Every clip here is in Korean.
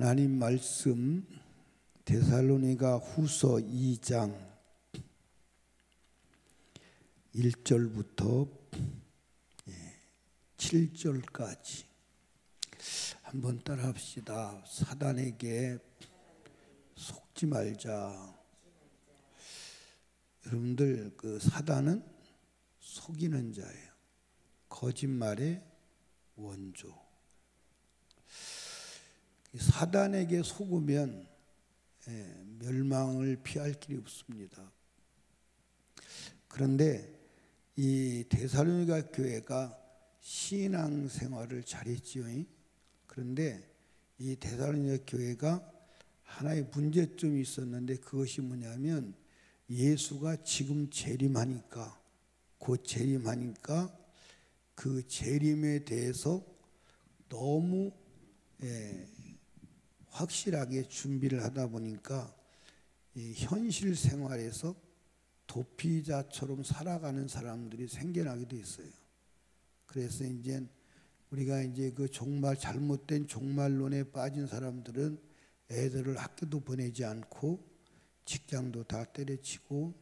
하나님 말씀 데살로니가 후서 2장 1절부터 7절까지 한번 따라 합시다. 사단에게 속지 말자. 여러분들 그 사단은 속이는 자예요. 거짓말의 원조. 사단에게 속으면 멸망을 피할 길이 없습니다. 그런데 이 데살로니가 교회가 신앙생활을 잘했지요. 그런데 이 데살로니가 교회가 하나의 문제점이 있었는데 그것이 뭐냐면 예수가 지금 재림하니까 곧 재림하니까 그 재림에 대해서 너무 확실하게 준비를 하다 보니까 이 현실 생활에서 도피자처럼 살아가는 사람들이 생겨나기도 했어요. 그래서 이제 우리가 이제 그 종말 잘못된 종말론에 빠진 사람들은 애들을 학교도 보내지 않고 직장도 다 때려치고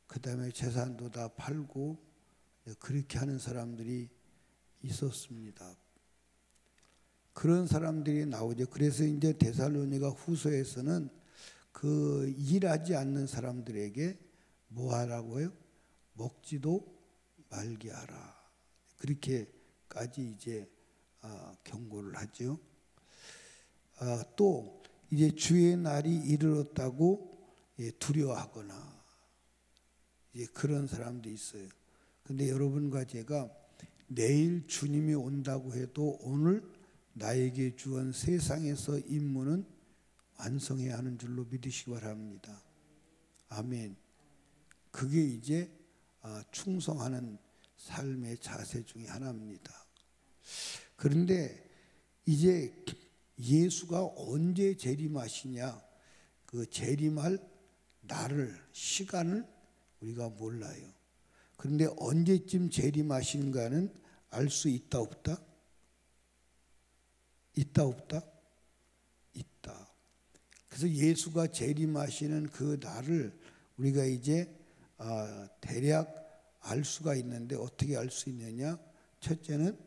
그다음에 재산도 다 팔고 그렇게 하는 사람들이 있었습니다. 그런 사람들이 나오죠. 그래서 이제 데살로니가 후서에서는 그 일하지 않는 사람들에게 뭐 하라고요? 먹지도 말게 하라. 그렇게까지 이제 경고를 하죠. 또 이제 주의 날이 이르렀다고 두려워하거나 이제 그런 사람도 있어요. 근데 여러분과 제가 내일 주님이 온다고 해도 오늘 나에게 주은 세상에서 임무는 완성해야 하는 줄로 믿으시기 바랍니다. 아멘. 그게 이제 충성하는 삶의 자세 중에 하나입니다. 그런데 이제 예수가 언제 재림하시냐, 그 재림할 날을, 시간을 우리가 몰라요. 그런데 언제쯤 재림하신가는 알 수 있다 없다? 있다 없다? 있다. 그래서 예수가 재림하시는 그 날을 우리가 이제 대략 알 수가 있는데 어떻게 알 수 있느냐? 첫째는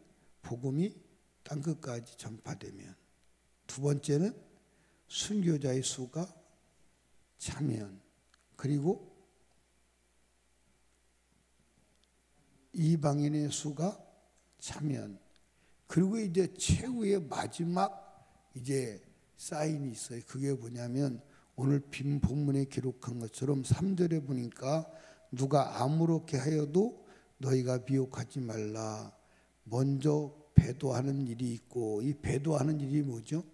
복음이 땅끝까지 전파되면, 두 번째는 순교자의 수가 차면, 그리고 이방인의 수가 차면, 그리고 이제 최후의 마지막 이제 사인이 있어요. 그게 뭐냐면 오늘 빈 본문에 기록한 것처럼 3절에 보니까 누가 아무렇게 하여도 너희가 미혹하지 말라. 먼저 배도하는 일이 있고, 이 배도하는 일이 뭐죠?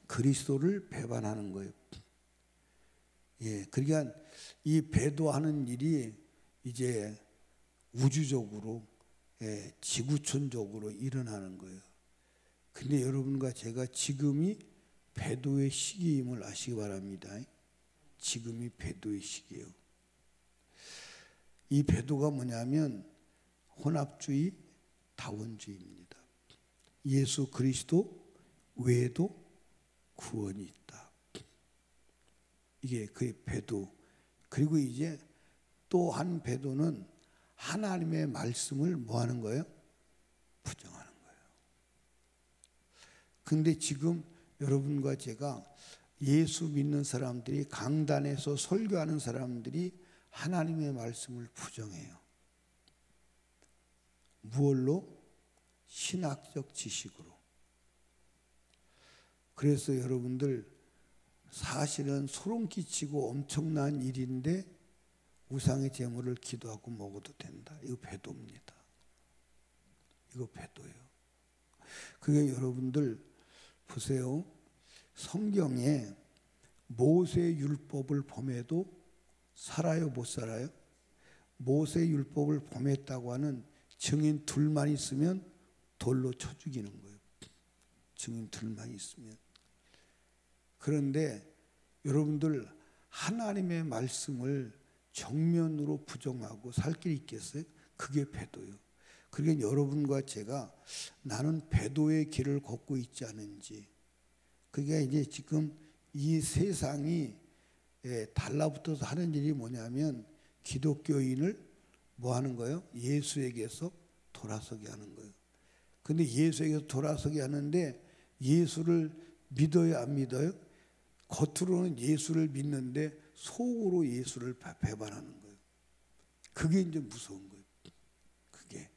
그리스도를 배반하는 거예요. 그러니까 이 배도하는 일이 이제 우주적으로 지구촌적으로 일어나는 거예요. 근데 여러분과 제가 지금이 배도의 시기임을 아시기 바랍니다. 지금이 배도의 시기예요. 이 배도가 뭐냐면 혼합주의, 다원주의입니다. 예수 그리스도 외에도 구원이 있다. 이게 그의 배도. 그리고 이제 또 한 배도는 하나님의 말씀을 뭐 하는 거예요? 부정하는 거예요. 근데 지금 여러분과 제가 예수 믿는 사람들이, 강단에서 설교하는 사람들이 하나님의 말씀을 부정해요. 무엇로? 신학적 지식으로. 그래서 여러분들 사실은 소름 끼치고 엄청난 일인데 우상의 제물을 기도하고 먹어도 된다. 이거 배도입니다. 이거 배도예요. 그게 여러분들 보세요. 성경에 모세 율법을 범해도 살아요, 못 살아요? 모세 율법을 범했다고 하는 증인 둘만 있으면 돌로 쳐 죽이는 거예요. 증인 둘만 있으면. 그런데 여러분들 하나님의 말씀을 정면으로 부정하고 살 길이 있겠어요? 그게 배도예요. 그러니까 여러분과 제가 나는 배도의 길을 걷고 있지 않은지, 그게 이제 지금 이 세상이 달라붙어서 하는 일이 뭐냐면 기독교인을 뭐 하는 거예요? 예수에게서 돌아서게 하는 거예요. 근데 예수에게서 돌아서게 하는데 예수를 믿어요, 안 믿어요? 겉으로는 예수를 믿는데 속으로 예수를 배반하는 거예요. 그게 이제 무서운 거예요. 그게.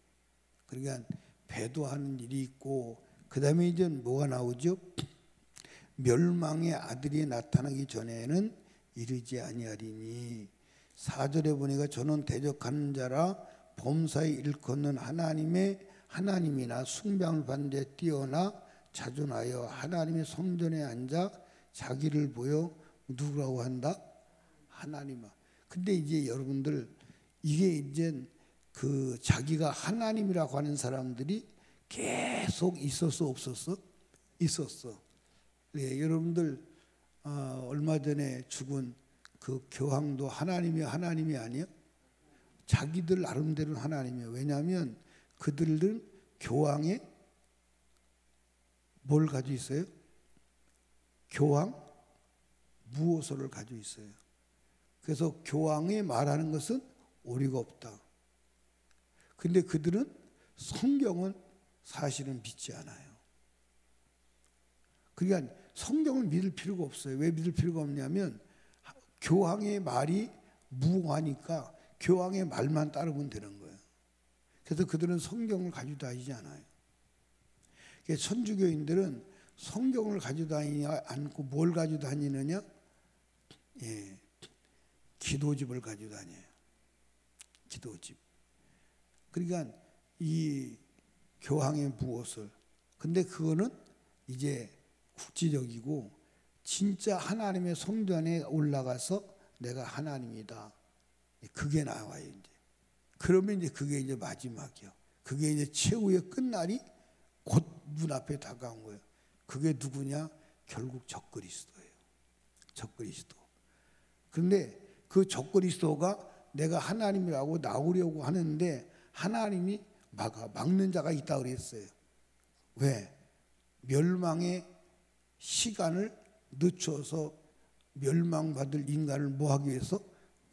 그러니까 배도하는 일이 있고, 그 다음에 이제 뭐가 나오죠? 멸망의 아들이 나타나기 전에는 이르지 아니하리니. 4절에 보니까 저는 대적하는 자라 범사에 일컫는 하나님이나 숭배함을 받는 데 뛰어나 자존하여 하나님의 성전에 앉아 자기를 보여 누구라고 한다? 하나님아. 근데 이제 여러분들 이게 이제 그 자기가 하나님이라고 하는 사람들이 계속 있었어, 없었어? 있었어. 네, 여러분들 얼마 전에 죽은 그 교황도 하나님이 아니에요? 자기들 나름대로는 하나님이에요. 왜냐하면 그들은 교황에 뭘 가지고 있어요? 교황 무호소를 가지고 있어요. 그래서 교황이 말하는 것은 오리가 없다. 근데 그들은 성경은 사실은 믿지 않아요. 그러니까 성경을 믿을 필요가 없어요. 왜 믿을 필요가 없냐면 교황의 말이 무하니까 교황의 말만 따르면 되는 거예요. 그래서 그들은 성경을 가지고 다니지 않아요. 천주교인들은 성경을 가지고 다니지 않고 뭘 가지고 다니느냐? 기도집을 가지고 다녀요. 기도집. 그러니까 이 교황의 무엇을. 근데 그거는 이제 국지적이고 진짜 하나님의 성전에 올라가서 내가 하나님이다. 그게 나와요, 이제. 그러면 이제 그게 이제 마지막이요. 그게 이제 최후의 끝날이 곧 문 앞에 다가온 거예요. 그게 누구냐? 결국 적그리스도예요. 적그리스도. 그런데 그 적그리스도가 내가 하나님이라고 나오려고 하는데 하나님이 막는 자가 있다고 그랬어요. 왜? 멸망의 시간을 늦춰서 멸망받을 인간을 뭐 하기 위해서?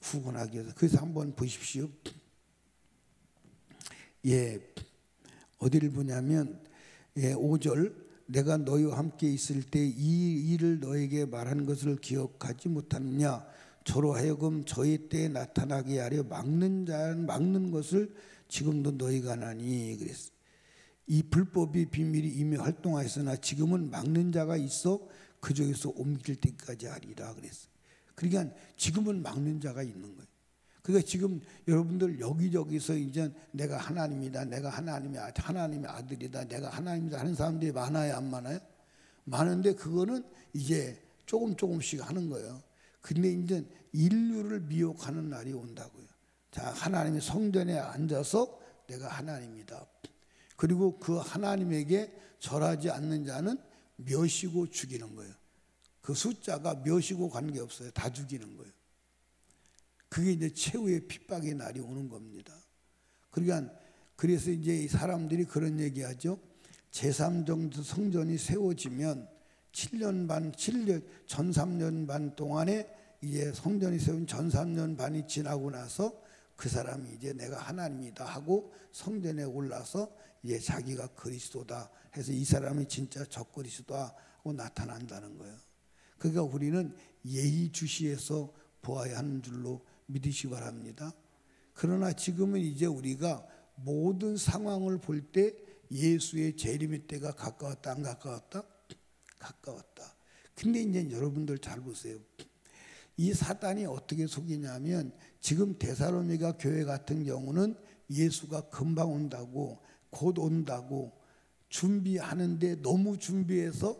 구원하기 위해서. 그래서 한번 보십시오. 어디를 보냐면 5절 내가 너희와 함께 있을 때 이 일을 너에게 말한 것을 기억하지 못하느냐. 저로 하여금 저희 때에 나타나게 하려 막는 것을 지금도 너희가 하나니 그랬어. 이 불법이 비밀이 이미 활동하였으나 지금은 막는 자가 있어 그쪽에서 옮길 때까지 하리라 그랬어. 그러니까 지금은 막는 자가 있는 거예요. 그러니까 지금 여러분들 여기저기서 이제 내가 하나님이다, 내가 하나님의 아들이다, 내가 하나님이다 하는 사람들이 많아요, 안 많아요? 많은데 그거는 이제 조금씩 하는 거예요. 근데 이제 인류를 미혹하는 날이 온다고요. 자, 하나님의 성전에 앉아서 내가 하나님이다. 그리고 그 하나님에게 절하지 않는 자는 멸시고 죽이는 거예요. 그 숫자가 멸시고 관계없어요. 다 죽이는 거예요. 그게 이제 최후의 핍박의 날이 오는 겁니다. 그러니까 그래서 이제 사람들이 그런 얘기하죠. 제3정 성전이 세워지면 7년 반, 전 3년 반 동안에 이제 성전이 세운 전 3년 반이 지나고 나서 그 사람이 이제 내가 하나님이다 하고 성전에 올라서 이제 자기가 그리스도다 해서 이 사람이 진짜 적그리스도다 하고 나타난다는 거예요. 그러니까 우리는 예의주시해서 보아야 하는 줄로 믿으시기 바랍니다. 그러나 지금은 이제 우리가 모든 상황을 볼 때 예수의 재림의 때가 가까웠다, 안 가까웠다? 가까웠다. 근데 이제 여러분들 잘 보세요. 이 사단이 어떻게 속이냐면 지금 데살로니가 교회 같은 경우는 예수가 금방 온다고 곧 온다고 준비하는데 너무 준비해서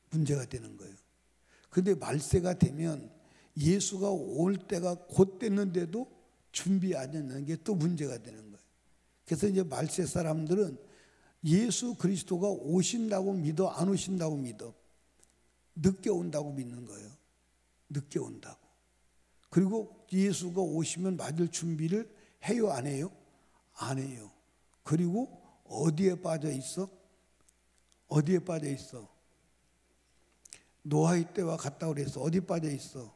문제가 되는 거예요. 근데 말세가 되면 예수가 올 때가 곧 됐는데도 준비 안 했는 게 또 문제가 되는 거예요. 그래서 이제 말세 사람들은 예수 그리스도가 오신다고 믿어, 안 오신다고 믿어? 늦게 온다고 믿는 거예요. 늦게 온다고. 그리고 예수가 오시면 맞을 준비를 해요, 안 해요? 안 해요. 그리고 어디에 빠져 있어? 어디에 빠져 있어? 노아의 때와 같다 그래서 어디 빠져 있어?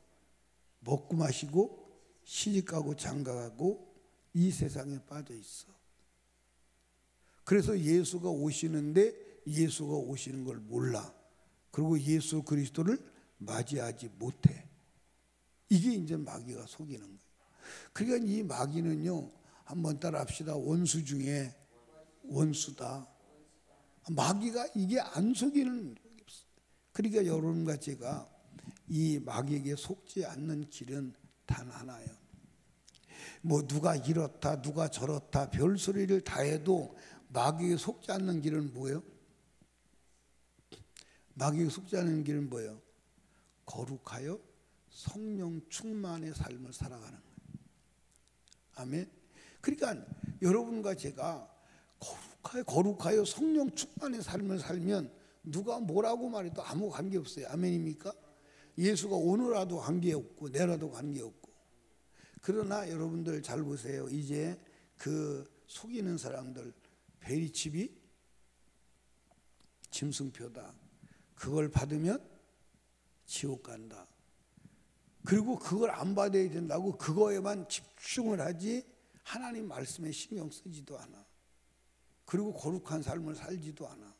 먹고 마시고 시집가고 장가가고 이 세상에 빠져 있어. 그래서 예수가 오시는데 예수가 오시는 걸 몰라. 그리고 예수 그리스도를 맞이하지 못해. 이게 이제 마귀가 속이는 거예요. 그러니까 이 마귀는요, 한번 따라 합시다. 원수 중에 원수다. 마귀가 이게 안 속이는 적이 없어요. 그러니까 여러분과 제가 이 마귀에게 속지 않는 길은 단 하나예요. 뭐 누가 이렇다 누가 저렇다 별소리를 다 해도 마귀에게 속지 않는 길은 뭐예요? 마귀에게 속지 않는 길은 뭐예요? 거룩하여 성령 충만의 삶을 살아가는 거예요. 아멘. 그러니까 여러분과 제가 거룩하여 성령 충만의 삶을 살면 누가 뭐라고 말해도 아무 관계없어요. 아멘입니까? 예수가 오늘라도 관계없고 내라도 관계없고. 그러나 여러분들 잘 보세요. 이제 그 속이는 사람들, 베리칩이 짐승표다. 그걸 받으면 지옥 간다. 그리고 그걸 안 받아야 된다고 그거에만 집중을 하지 하나님 말씀에 신경 쓰지도 않아. 그리고 거룩한 삶을 살지도 않아.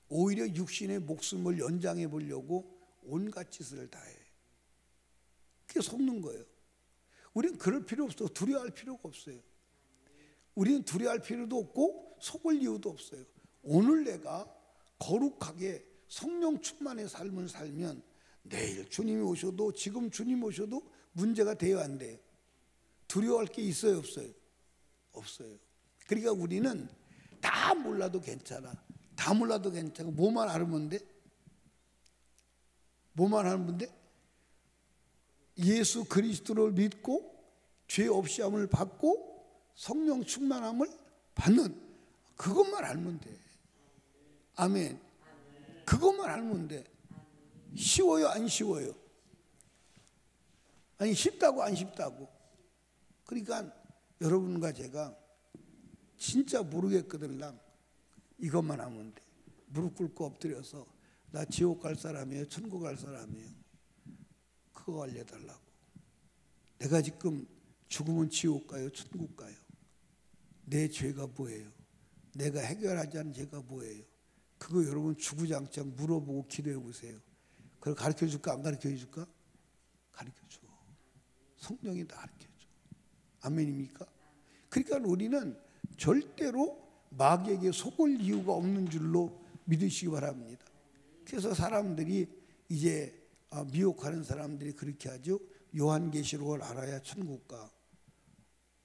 오히려 육신의 목숨을 연장해 보려고 온갖 짓을 다 해. 그게 속는 거예요. 우리는 그럴 필요 없어. 두려워할 필요가 없어요. 우리는 두려워할 필요도 없고 속을 이유도 없어요. 오늘 내가 거룩하게 성령 충만의 삶을 살면 내일 주님이 오셔도 지금 주님 오셔도 문제가 돼요, 안 돼요? 두려워할 게 있어요, 없어요? 없어요. 그러니까 우리는 다 몰라도 괜찮아. 다 몰라도 괜찮고 뭐만 알면 돼? 뭐만 알면 돼? 예수 그리스도를 믿고 죄 없이 함을 받고 성령 충만함을 받는 그것만 알면 돼. 아멘. 그것만 알면 돼. 쉬워요, 안 쉬워요? 아니 쉽다고 안 쉽다고. 그러니까 여러분과 제가 진짜 모르겠거든. 이것만 하면 돼. 무릎 꿇고 엎드려서 나 지옥 갈 사람이에요, 천국 갈 사람이에요. 그거 알려달라고. 내가 지금 죽으면 지옥 가요, 천국 가요? 내 죄가 뭐예요? 내가 해결하지 않은 죄가 뭐예요? 그거 여러분 주구장창 물어보고 기도해 보세요. 그걸 가르쳐 줄까 안 가르쳐 줄까? 가르쳐 줘. 성령이 다 가르쳐 줘. 아멘입니까? 그러니까 우리는 절대로 마귀에게 속을 이유가 없는 줄로 믿으시기 바랍니다. 그래서 사람들이 이제 미혹하는 사람들이 그렇게 하죠. 요한계시록을 알아야 천국 가.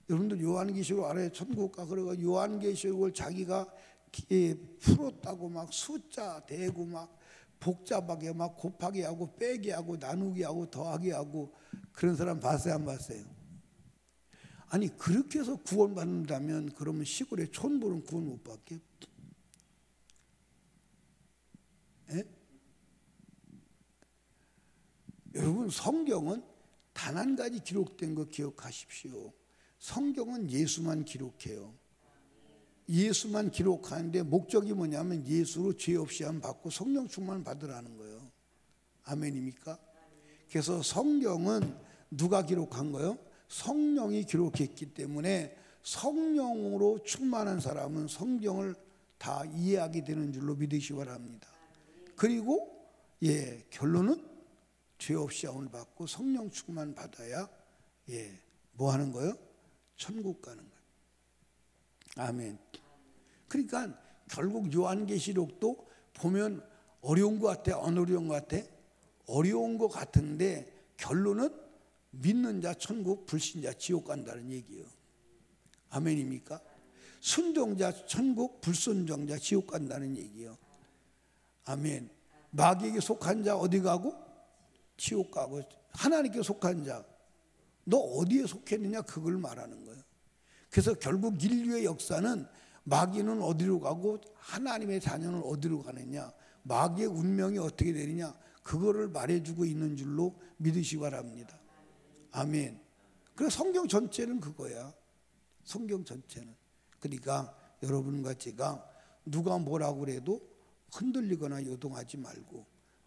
여러분들 요한계시록 알아야 천국 가. 그래가 요한계시록을 자기가 풀었다고 막 숫자 대고 막 복잡하게 막 곱하기 하고 빼기 하고 나누기 하고 더하기 하고 그런 사람 봤어요, 안 봤어요? 아니 그렇게 해서 구원받는다면 그러면 시골의 촌부는 구원 못 받게? 예? 여러분 성경은 단 한 가지 기록된 거 기억하십시오. 성경은 예수만 기록해요. 예수만 기록하는데 목적이 뭐냐면 예수로 죄 없이 함 받고 성령 충만 받으라는 거예요. 아멘입니까? 그래서 성경은 누가 기록한 거예요? 성령이 기록했기 때문에 성령으로 충만한 사람은 성경을 다 이해하게 되는 줄로 믿으시기 바랍니다. 그리고 결론은 죄 없이 함을 받고 성령 충만 받아야 뭐 하는 거예요? 천국 가는 거예요. 아멘. 그러니까 결국 요한계시록도 보면 어려운 것 같아, 안 어려운 것 같아? 어려운 것 같은데 결론은 믿는 자 천국, 불신자 지옥 간다는 얘기예요. 아멘입니까? 순종자 천국, 불순종자 지옥 간다는 얘기예요. 아멘. 마귀에게 속한 자 어디 가고? 지옥 가고. 하나님께 속한 자 너 어디에 속했느냐 그걸 말하는 거예요. 그래서 결국 인류의 역사는 마귀는 어디로 가고 하나님의 자녀는 어디로 가느냐, 마귀의 운명이 어떻게 되느냐 그거를 말해주고 있는 줄로 믿으시기 바랍니다. 아멘. 그래서 성경 전체는 그거야. 성경 전체는. 그러니까 여러분과 제가 누가 뭐라고 그래도 흔들리거나 요동하지 말고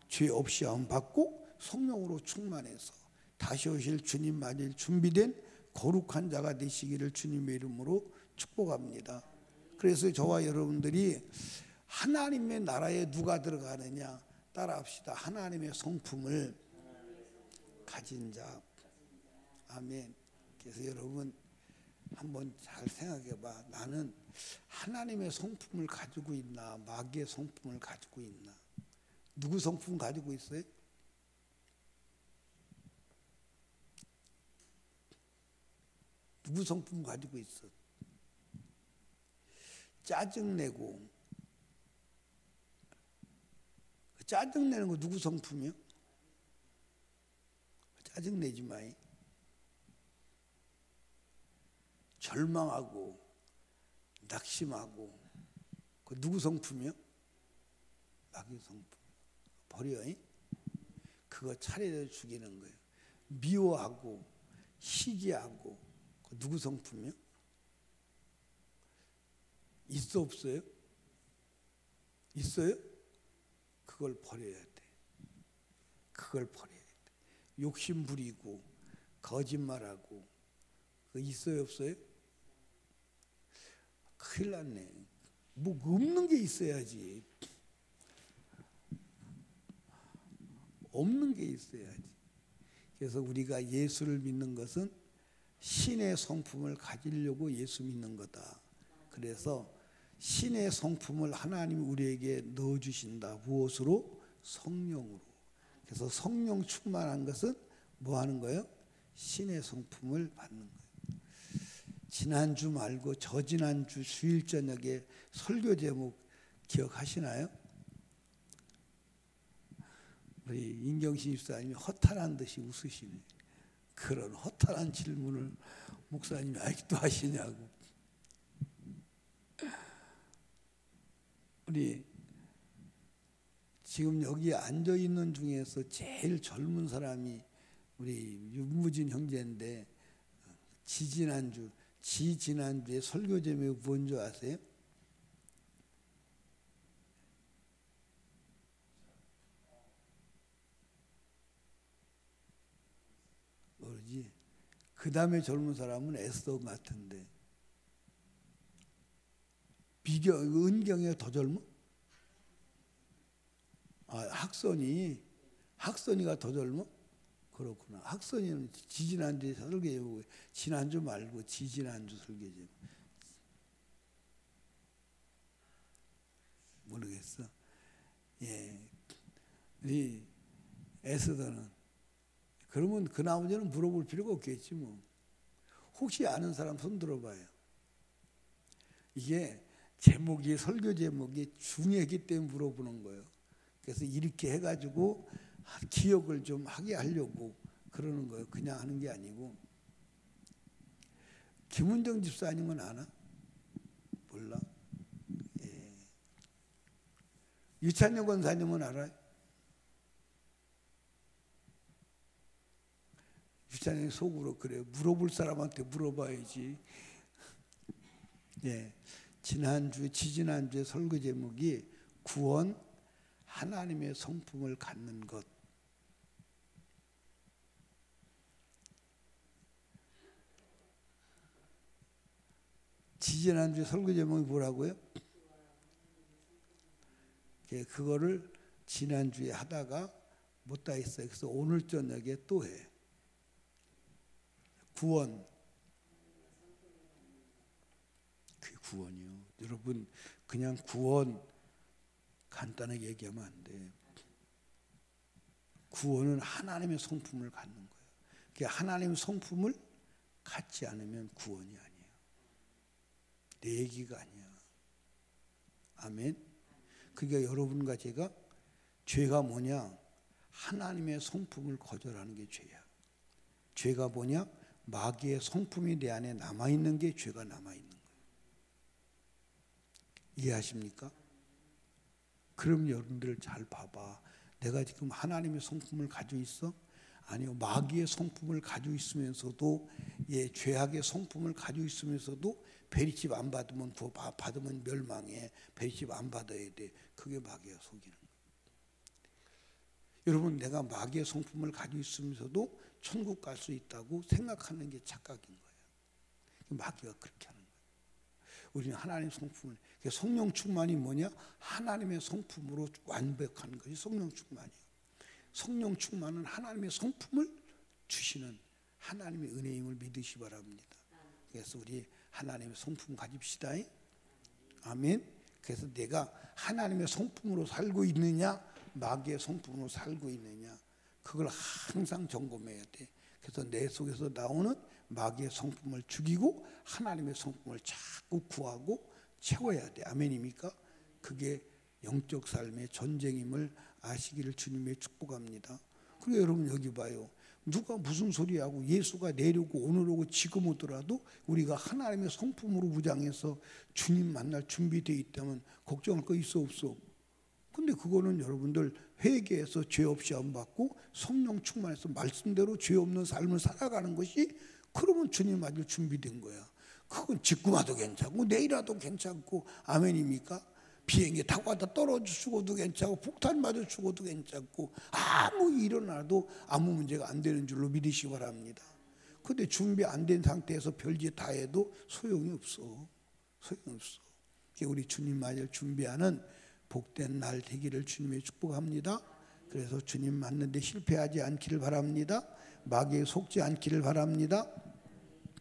죄 없이 안 받고 성령으로 충만해서 다시 오실 주님 맞을 준비된 거룩한 자가 되시기를 주님의 이름으로 축복합니다. 그래서 저와 여러분들이 하나님의 나라에 누가 들어가느냐 따라합시다. 하나님의 성품을 가진 자. 아멘. 그래서 여러분 한번 잘 생각해 봐. 나는 하나님의 성품을 가지고 있나 마귀의 성품을 가지고 있나. 누구 성품 가지고 있어요? 누구 성품 가지고 있어? 짜증내고. 짜증내는 거 누구 성품이요? 짜증내지 마이. 절망하고 낙심하고 그 누구 성품이요? 마귀 성품. 버려. 그거 차례대로 죽이는 거예요. 미워하고 시기하고 그 누구 성품이요? 있어 없어요? 있어요? 그걸 버려야 돼. 그걸 버려야 돼. 욕심 부리고 거짓말하고 그 있어요 없어요? 큰일 났네. 뭐 없는 게 있어야지. 없는 게 있어야지. 그래서 우리가 예수를 믿는 것은 신의 성품을 가지려고 예수 믿는 거다. 그래서 신의 성품을 하나님이 우리에게 넣어주신다. 무엇으로? 성령으로. 그래서 성령 충만한 것은 뭐 하는 거예요? 신의 성품을 받는 거예요. 지난주 말고 저지난주 주일 저녁에 설교 제목 기억하시나요? 우리 인경신 집사님이 허탈한 듯이 웃으시네. 그런 허탈한 질문을 목사님이 아직도 하시냐고. 우리 지금 여기 앉아 있는 중에서 제일 젊은 사람이 우리 윤무진 형제인데 지지난주에 설교 제목이 뭔지 아세요? 모르지. 그 다음에 젊은 사람은 에스더 같은데 은경이가 더 젊어? 아, 학선이가 더 젊어? 그렇구나. 학선이는 지지난주에 설교 제목, 지난주 말고 지지난주 설교 제목. 모르겠어. 예. 이 에스더는 그러면 그 나머지는 물어볼 필요가 없겠지 뭐. 혹시 아는 사람 손 들어봐요. 이게 제목이 설교 제목이 중요하기 때문에 물어보는 거예요. 그래서 이렇게 해가지고 기억을 좀 하게 하려고 그러는 거예요. 그냥 하는 게 아니고. 김은정 집사님은 아나? 몰라? 예. 유찬영 권사님은 알아요? 유찬영이 속으로 그래요. 물어볼 사람한테 물어봐야지. 예. 지지난주에 설교 제목이 구원, 하나님의 성품을 갖는 것. 지지난주에 설교 제목이 뭐라고요? 그거를 지난주에 하다가 못다 했어요. 그래서 오늘 저녁에 또 해. 구원. 그게 구원이요. 여러분 그냥 구원 간단하게 얘기하면 안 돼. 구원은 하나님의 성품을 갖는 거예요. 그게 하나님의 성품을 갖지 않으면 구원이 아니에요. 내 얘기가 아니야. 아멘. 그러니까 여러분과 제가 죄가 뭐냐? 하나님의 성품을 거절하는 게 죄야. 죄가 뭐냐? 마귀의 성품이 내 안에 남아있는 게 죄가 남아있는 거예요. 이해하십니까? 그럼 여러분들 잘 봐봐. 내가 지금 하나님의 성품을 가지고 있어? 아니요. 마귀의 성품을 가지고 있으면서도 죄악의 성품을 가지고 있으면서도 베리집 안 받으면 받으면 멸망해. 베리집 안 받아야 돼. 그게 마귀가 속이는 거예요. 여러분, 내가 마귀의 성품을 가지고 있으면서도 천국 갈 수 있다고 생각하는 게 착각인 거예요. 마귀가 그렇게 하는 거예요. 우리는 하나님의 성품을, 성령 충만이 뭐냐? 하나님의 성품으로 완벽한 것이 성령 충만이에요. 성령 충만은 하나님의 성품을 주시는 하나님의 은혜임을 믿으시 바랍니다. 그래서 우리 하나님의 성품 가집시다. 아멘. 그래서 내가 하나님의 성품으로 살고 있느냐, 마귀의 성품으로 살고 있느냐, 그걸 항상 점검해야 돼. 그래서 내 속에서 나오는 마귀의 성품을 죽이고 하나님의 성품을 자꾸 구하고 채워야 돼. 아멘입니까? 그게 영적 삶의 전쟁임을 아시기를 주님의 축복합니다. 그리고 여러분 여기 봐요. 누가 무슨 소리하고 예수가 내려오고 오늘 오고 지금 오더라도 우리가 하나님의 성품으로 무장해서 주님 만날 준비되어 있다면 걱정할 거 있어 없어? 근데 그거는 여러분들 회개해서 죄 없이 안 받고 성령 충만해서 말씀대로 죄 없는 삶을 살아가는 것이, 그러면 주님 맞을 준비된 거야. 그건 지금 와도 괜찮고 내일 와도 괜찮고, 아멘입니까? 비행기 타고 가다 떨어져 죽어도 괜찮고 폭탄 맞아 죽어도 괜찮고 아무 일어나도 아무 문제가 안 되는 줄로 믿으시기 바랍니다. 그런데 준비 안 된 상태에서 별짓 다 해도 소용이 없어. 소용이 없어. 우리 주님 맞을 준비하는 복된 날 되기를 주님의 축복합니다. 그래서 주님 맞는데 실패하지 않기를 바랍니다. 마귀에 속지 않기를 바랍니다.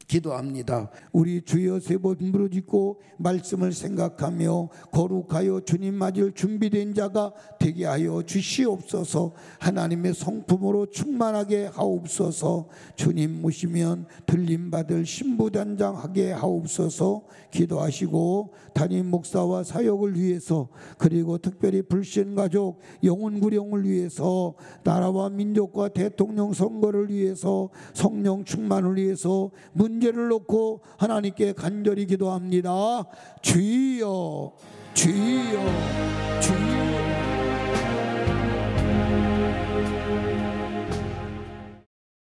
기도합니다. 우리 주여 세 번 부르짖고 말씀을 생각하며 거룩하여 주님 맞을 준비된 자가 되게 하여 주시옵소서. 하나님의 성품으로 충만하게 하옵소서. 주님 모시면 들림받을 신부단장하게 하옵소서. 기도하시고 담임 목사와 사역을 위해서, 그리고 특별히 불신가족 영혼구령을 위해서, 나라와 민족과 대통령 선거를 위해서, 성령 충만을 위해서 문제를 놓고 하나님께 간절히 기도합니다. 주여, 주여, 주여.